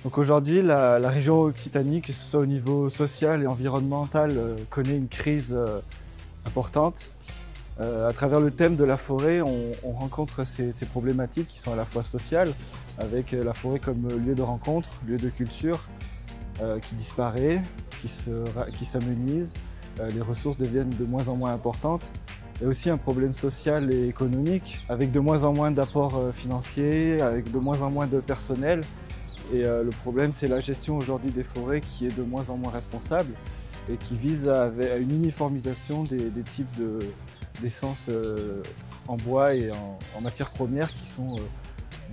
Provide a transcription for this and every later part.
Donc aujourd'hui, la région Occitanie, que ce soit au niveau social et environnemental, connaît une crise importante. À travers le thème de la forêt, on rencontre ces problématiques qui sont à la fois sociales, avec la forêt comme lieu de rencontre, lieu de culture, qui disparaît, qui s'amenuise, les ressources deviennent de moins en moins importantes. Et aussi un problème social et économique, avec de moins en moins d'apports financiers, avec de moins en moins de personnel. Et le problème, c'est la gestion aujourd'hui des forêts qui est de moins en moins responsable et qui vise à une uniformisation des types d'essences en bois et en matières premières qui sont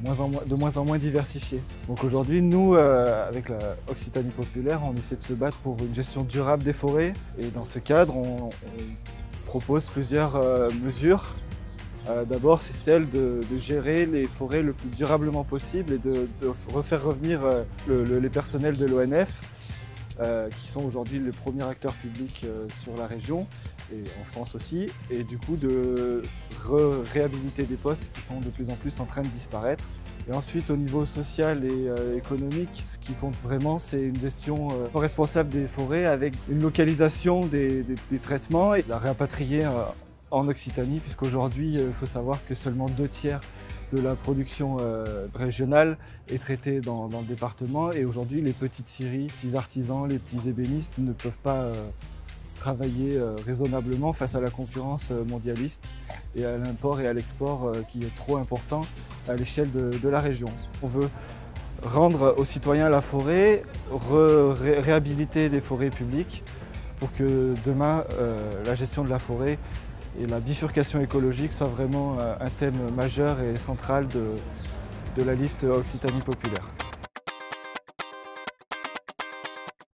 de moins en moins diversifiées. Donc aujourd'hui, nous, avec la Occitanie populaire, on essaie de se battre pour une gestion durable des forêts. Et dans ce cadre, on propose plusieurs mesures. D'abord, c'est celle de gérer les forêts le plus durablement possible et de refaire revenir les personnels de l'ONF, qui sont aujourd'hui les premiers acteurs publics sur la région et en France aussi, et du coup de réhabiliter des postes qui sont de plus en plus en train de disparaître. Et ensuite, au niveau social et économique, ce qui compte vraiment, c'est une gestion responsable des forêts avec une localisation des traitements et la répatrier en Occitanie, puisqu'aujourd'hui, il faut savoir que seulement 2/3 de la production régionale est traitée dans le département. Et aujourd'hui, les petites scieries, les petits artisans, les petits ébénistes ne peuvent pas travailler raisonnablement face à la concurrence mondialiste et à l'import et à l'export qui est trop important à l'échelle de la région. On veut rendre aux citoyens la forêt, réhabiliter les forêts publiques pour que demain, la gestion de la forêt et la bifurcation écologique soit vraiment un thème majeur et central de la liste Occitanie populaire.